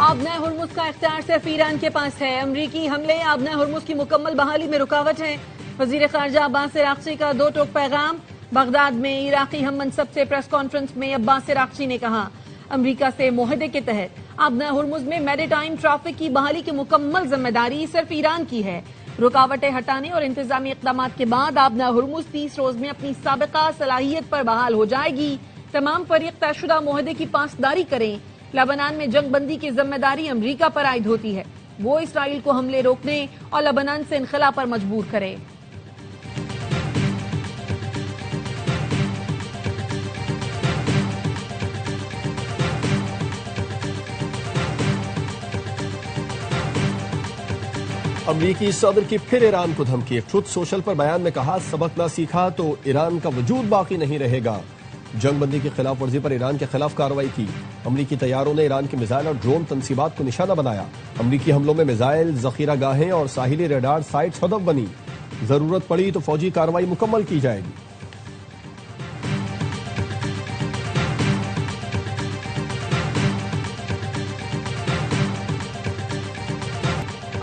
آبنۂ Hormuz کا اختیار صرف ایران کے پاس ہے۔ امریکی حملے آبنۂ ہرمز کی مکمل بحالی میں رکاوٹ ہیں۔ وزیر خارجہ عباس عراقچی کا دو ٹوک پیغام۔ بغداد میں عراقی ہم منصب سے پریس کانفرنس میں عباس عراقچی نے کہا امریکہ سے معاہدے کے تحت آبنۂ ہرمز میں میری ٹائم ٹریفک کی بحالی کی مکمل ذمہ داری صرف ایران کی ہے۔ رکاوٹیں ہٹانے اور انتظامی اقدامات کے بعد آبنۂ ہرمز 30 روز میں اپنی سابقہ صلاحیت پر بحال ہو جائے گی۔ تمام فریق طے شدہ معاہدے کی پاسداری کریں۔ لبنان میں جنگ بندی کی ذمہ داری امریکہ پر عائد ہوتی ہے۔ وہ اسرائیل کو حملے روکنے اور لبنان سے انخلا پر مجبور کرے۔ امریکی صدر کی پھر ایران کو دھمکی۔ ٹروتھ سوشل پر بیان میں کہا سبق نہ سیکھا تو ایران کا وجود باقی نہیں رہے گا۔ جنگ بندی کی خلاف ورزی پر ایران کے خلاف کارروائی کی۔ امریکی طیاروں نے ایران کے میزائل اور ڈرون تنصیبات کو نشانہ بنایا۔ امریکی حملوں میں میزائل ذخیرہ گاہیں اور ساحلی ریڈار سائٹس ہدف بنی۔ ضرورت پڑی تو فوجی کارروائی مکمل کی جائے گی۔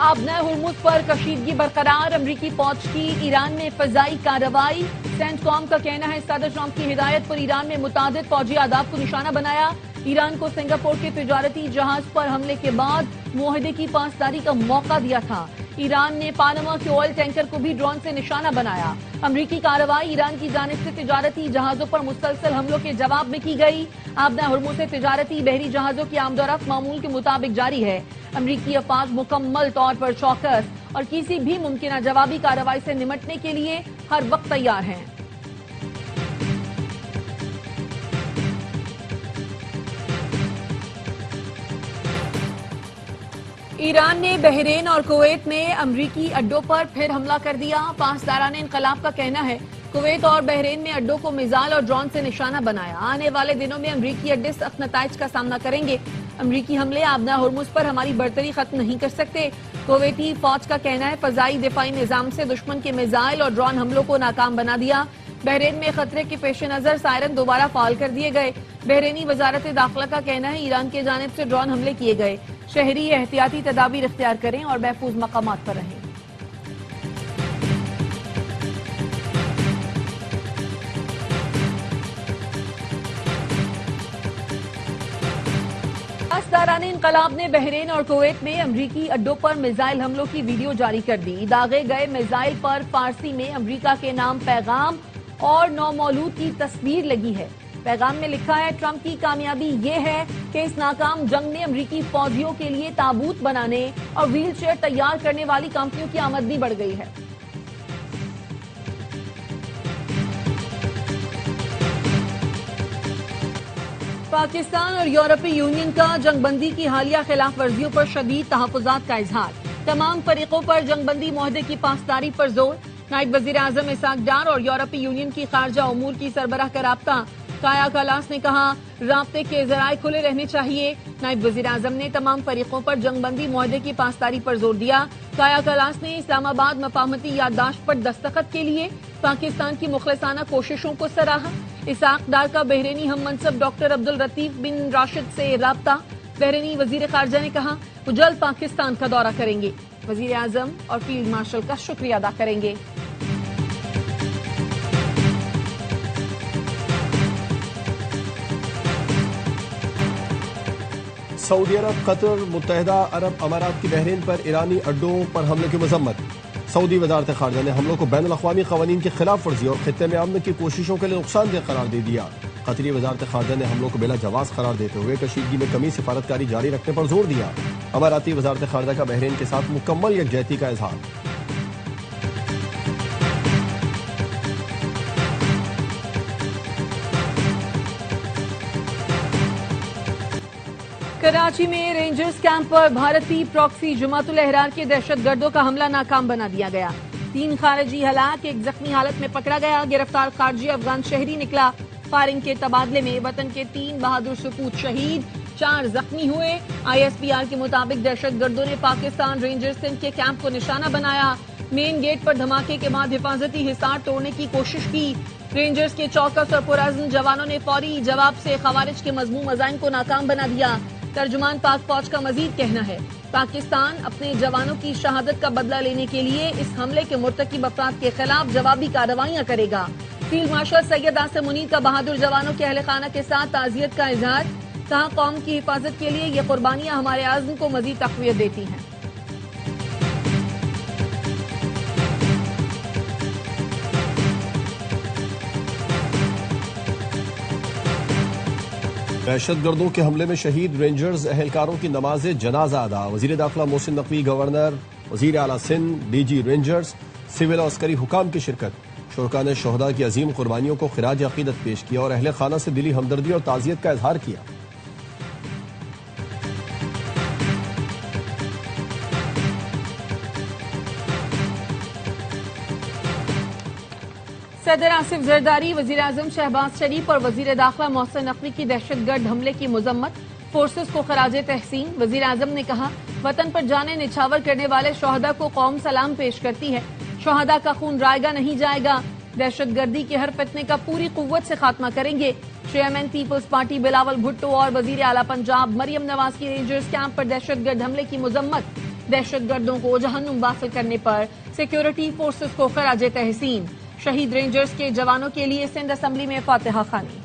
آبنۂ ہرمز پر کشیدگی برقرار۔ امریکی فوج کی ایران میں فضائی کارروائی۔ سینٹ کام کا کہنا ہے صدر ٹرمپ کی ہدایت پر ایران میں متعدد فوجی اہداف کو نشانہ بنایا۔ ایران کو سنگاپور کے تجارتی جہاز پر حملے کے بعد معاہدے کی پاسداری کا موقع دیا تھا۔ ایران نے پاناما کے آئل ٹینکر کو بھی ڈرون سے نشانہ بنایا۔ امریکی کارروائی ایران کی جانب سے تجارتی جہازوں پر مسلسل حملوں کے جواب میں کی گئی۔ آبنۂ ہرمز سے تجارتی بحری جہازوں کی آمد و رفت معمول کے مطابق جاری ہے۔ امریکی افواج مکمل طور پر چوکس اور کسی بھی ممکنہ جوابی کارروائی سے نمٹنے کے لیے ہر وقت تیار ہیں۔ ایران نے بحرین اور کویت میں امریکی اڈوں پر پھر حملہ کر دیا۔ پاسداران انقلاب کا کہنا ہے کویت اور بحرین میں اڈوں کو میزائل اور ڈرون سے نشانہ بنایا۔ آنے والے دنوں میں امریکی اڈے سخت نتائج کا سامنا کریں گے۔ امریکی حملے آبنۂ ہرمز پر ہماری برتری ختم نہیں کر سکتے۔ کویتی فوج کا کہنا ہے فضائی دفاعی نظام سے دشمن کے میزائل اور ڈرون حملوں کو ناکام بنا دیا۔ بحرین میں خطرے کے پیش نظر سائرن دوبارہ فعال کر دیے گئے۔ بحرینی وزارت داخلہ کا کہنا ہے ایران کی جانب سے ڈرون حملے کیے گئے۔ شہری احتیاطی تدابیر اختیار کریں اور محفوظ مقامات پر رہیں۔ پاسداران انقلاب نے بحرین اور کویت میں امریکی اڈوں پر میزائل حملوں کی ویڈیو جاری کر دی۔ داغے گئے میزائل پر فارسی میں امریکہ کے نام پیغام اور نومولود کی تصویر لگی ہے۔ پیغام میں لکھا ہے ٹرمپ کی کامیابی یہ ہے کہ اس ناکام جنگ نے امریکی فوجیوں کے لیے تابوت بنانے اور ویل چیئر تیار کرنے والی کمپنیوں کی آمدنی بڑھ گئی ہے۔ پاکستان اور یورپی یونین کا جنگ بندی کی حالیہ خلاف ورزیوں پر شدید تحفظات کا اظہار۔ تمام فریقوں پر جنگ بندی معاہدے کی پاسداری پر زور۔ نائب وزیر اعظم اسحاق ڈار اور یورپی یونین کی خارجہ امور کی سربراہ کا رابطہ۔ کایا کلاس نے کہا رابطے کے ذرائع کھلے رہنے چاہیے۔ نائب وزیر اعظم نے تمام فریقوں پر جنگ بندی معاہدے کی پاسداری پر زور دیا۔ کایا کلاس نے اسلام آباد مفاہمتی یادداشت پر دستخط کے لیے پاکستان کی مخلصانہ کوششوں کو سراہا۔ اسحاق ڈار کا بحرینی ہم منصب ڈاکٹر عبدالرطیف بن راشد سے رابطہ۔ بحرینی وزیر خارجہ نے کہا وہ جلد پاکستان کا دورہ کریں گے۔ وزیر اعظم اور فیلڈ مارشل کا شکریہ ادا کریں گے۔ سعودی عرب قطر متحدہ عرب امارات کی بحرین پر ایرانی اڈوں پر حملے کی مذمت۔ سعودی وزارت خارجہ نے حملوں کو بین الاقوامی قوانین کی خلاف ورزی اور خطے میں امن کی کوششوں کے لیے نقصان دہ قرار دے دیا۔ قطری وزارت خارجہ نے حملوں کو بلا جواز قرار دیتے ہوئے کشیدگی میں کمی سفارتکاری جاری رکھنے پر زور دیا۔ اماراتی وزارت خارجہ کا بحرین کے ساتھ مکمل یکجہتی کا اظہار۔ کراچی میں رینجرز کیمپ پر بھارتی پراکسی جماعت الاحرار کے دہشت گردوں کا حملہ ناکام بنا دیا گیا۔ 3 خارجی ہلاک، 1 زخمی حالت میں پکڑا گیا۔ گرفتار خارجی افغان شہری نکلا۔ فائرنگ کے تبادلے میں وطن کے 3 بہادر سپوت شہید، 4 زخمی ہوئے۔ ISPR کے مطابق دہشت گردوں نے پاکستان رینجرز سندھ کے کیمپ کو نشانہ بنایا۔ مین گیٹ پر دھماکے کے بعد حفاظتی حصار توڑنے کی کوشش کی۔ رینجرز کے چوکس اور پرعزم جوانوں نے فوری جواب سے خوارج کے مذموم عزائم کو ناکام بنا دیا۔ ترجمان پاک فوج کا مزید کہنا ہے پاکستان اپنے جوانوں کی شہادت کا بدلہ لینے کے لیے اس حملے کے مرتکب افراد کے خلاف جوابی کارروائیاں کرے گا۔ فیلڈ مارشل سید آصم منیر کا بہادر جوانوں کے اہل خانہ کے ساتھ تعزیت کا اظہار، کہا قوم کی حفاظت کے لیے یہ قربانیاں ہمارے عزم کو مزید تقویت دیتی ہیں۔ دہشت گردوں کے حملے میں شہید رینجرز اہلکاروں کی نماز جنازہ ادا، وزیر داخلہ محسن نقوی، گورنر، وزیر اعلیٰ Sindh, D G Rangers, civil اور عسکری حکام کی شرکت۔ شرکاء نے شہداء کی عظیم قربانیوں کو خراج عقیدت پیش کیا اور اہل خانہ سے دلی ہمدردی اور تعزیت کا اظہار کیا۔ صدر آصف زرداری، وزیر اعظم شہباز شریف اور وزیر داخلہ محسن نقوی کی دہشت گرد حملے کی مذمت، فورسز کو خراج تحسین۔ وزیر اعظم نے کہا وطن پر جانیں نچھاور کرنے والے شہداء کو قوم سلام پیش کرتی ہے، شہداء کا خون رائے گا نہیں جائے گا، دہشت گردی کے ہر فتنے کا پوری قوت سے خاتمہ کریں گے۔ Chairman Peoples Party Bilawal Bhutto اور وزیر اعلیٰ پنجاب مریم نواز کی رینجرز کیمپ پر دہشت گرد حملے کی مذمت، دہشت گردوں کو جہنم واصل کرنے پر سیکیورٹی فورسز کو خراج تحسین۔ شہید رینجرز کے جوانوں کے لیے سندھ اسمبلی میں فاتحہ خوانی۔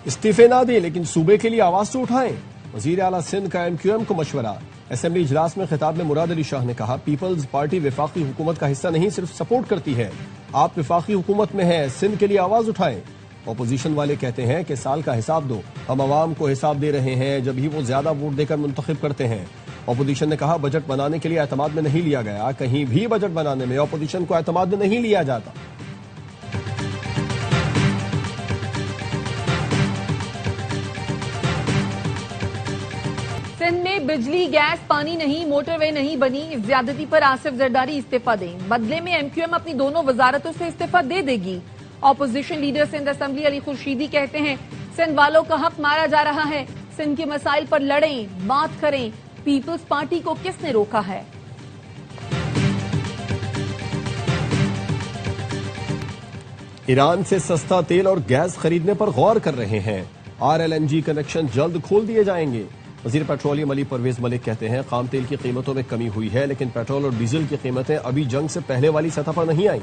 استعفے نہ دیں لیکن صوبے کے لیے آواز تو اٹھائیں، وزیر اعلیٰ سندھ کا ایم کیو ایم کو مشورہ۔ اسمبلی اجلاس میں خطاب میں مراد علی شاہ نے کہا پیپلز پارٹی وفاقی حکومت کا حصہ نہیں، صرف سپورٹ کرتی ہے۔ آپ وفاقی حکومت میں ہیں، سندھ کے لیے آواز اٹھائیں۔ اپوزیشن والے کہتے ہیں کہ سال کا حساب دو، ہم عوام کو حساب دے رہے ہیں جب ہی وہ زیادہ ووٹ دے کر منتخب کرتے ہیں۔ اپوزیشن نے کہا بجٹ بنانے کے لیے اعتماد میں نہیں لیا گیا، کہیں بھی بجٹ بنانے میں اپوزیشن کو اعتماد میں نہیں لیا جاتا۔ سندھ میں بجلی، گیس، پانی نہیں، موٹر وے نہیں بنی، اس زیادتی پر آصف زرداری استعفیٰ دیں، بدلے میں ایم کیو ایم اپنی دونوں وزارتوں سے استعفیٰ دے دے گی۔ اپوزیشن لیڈر سندھ اسمبلی علی خورشیدی کہتے ہیں سندھ والوں کا حق مارا جا رہا ہے، سندھ کے مسائل پر لڑیں، بات کریں، پیپلز پارٹی کو کس نے روکا ہے؟ ایران سے سستا تیل اور گیس خریدنے پر غور کر رہے ہیں، RLNG کنیکشن جلد کھول دیے جائیں گے۔ وزیر پیٹرولیم علی پرویز ملک کہتے ہیں خام تیل کی قیمتوں میں کمی ہوئی ہے لیکن پیٹرول اور ڈیزل کی قیمتیں ابھی جنگ سے پہلے والی سطح پر نہیں آئیں۔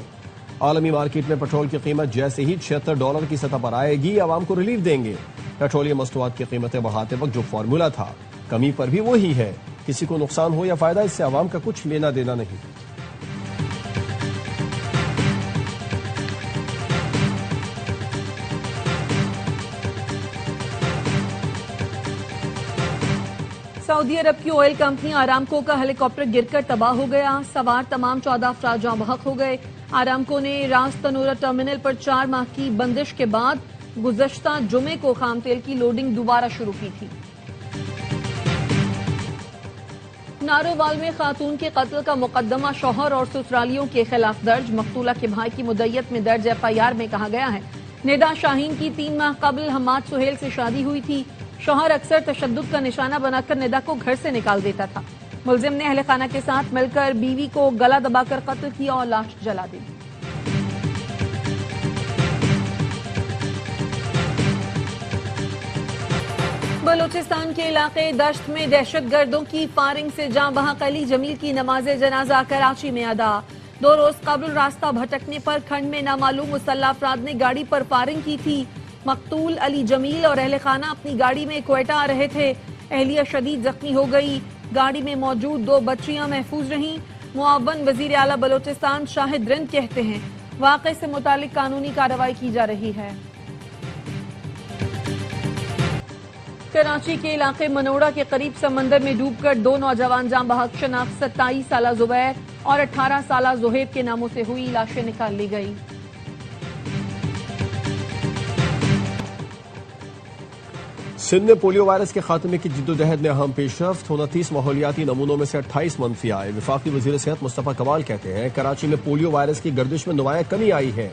عالمی مارکیٹ میں پیٹرول کی قیمت جیسے ہی $76 کی سطح پر آئے گی عوام کو ریلیف دیں گے۔ پیٹرولیم مصنوعات کی قیمتیں بڑھاتے وقت جو فارمولا تھا کمی پر بھی وہی ہے، کسی کو نقصان ہو یا فائدہ اس سے عوام کا کچھ لینا دینا نہیں۔ سعودی عرب کی آئل کمپنی آرامکو کا ہیلی کاپٹر گر کر تباہ ہو گیا، سوار تمام 14 افراد جاں بحق ہو گئے۔ آرامکو نے راس تنورہ ٹرمینل پر 4 ماہ کی بندش کے بعد گزشتہ جمعے کو خام تیل کی لوڈنگ دوبارہ شروع کی تھی۔ نارووال میں خاتون کے قتل کا مقدمہ شوہر اور سسرالیوں کے خلاف درج، مقتولہ کے بھائی کی مدعیت میں درج FIR میں کہا گیا ہے ندا شاہین کی 3 ماہ قبل حماد سہیل سے شادی ہوئی تھی، شوہر اکثر تشدد کا نشانہ بنا کر ندا کو گھر سے نکال دیتا تھا، ملزم نے اہل خانہ کے ساتھ مل کر بیوی کو گلا دبا کر قتل کیا اور لاش جلا دی۔ بلوچستان کے علاقے دشت میں دہشت گردوں کی فائرنگ سے جاں بحق علی جمیل کی نماز جنازہ کراچی میں ادا۔ 2 روز قبل راستہ بھٹکنے پر کھنڈ میں نامعلوم مسلح افراد نے گاڑی پر فائرنگ کی تھی، مقتول علی جمیل اور اہل خانہ اپنی گاڑی میں کوئٹہ آ رہے تھے، اہلیہ شدید زخمی ہو گئی، گاڑی میں موجود 2 بچیاں محفوظ رہیں۔ معاون وزیر اعلیٰ بلوچستان شاہد رند کہتے ہیں واقعے سے متعلق قانونی کارروائی کی جا رہی ہے۔ کراچی کے علاقے منوڑا کے قریب سمندر میں ڈوب کر 2 نوجوان جاں بحق، شناخت 27 سالہ زبیر اور 18 سالہ زہیب کے ناموں سے ہوئی، لاشیں نکال لی گئی۔ سندھ میں پولیو وائرس کے خاتمے کی جدوجہد میں اہم پیش رفت، 29 ماحولیاتی نمونوں میں سے 28 منفی آئے۔ وفاقی وزیر صحت مصطفیٰ کمال کہتے ہیں کراچی میں پولیو وائرس کی گردش میں نمایاں کمی آئی ہے،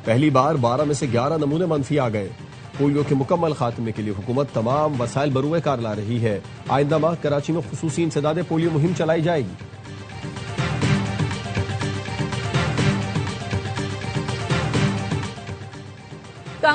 پہلی بار 12 میں سے 11 نمونے منفی آ گئے۔ پولیو کے مکمل خاتمے کے لیے حکومت تمام وسائل بروئے کار لا رہی ہے، آئندہ ماہ کراچی میں خصوصی انسداد پولیو مہم چلائی جائے گی۔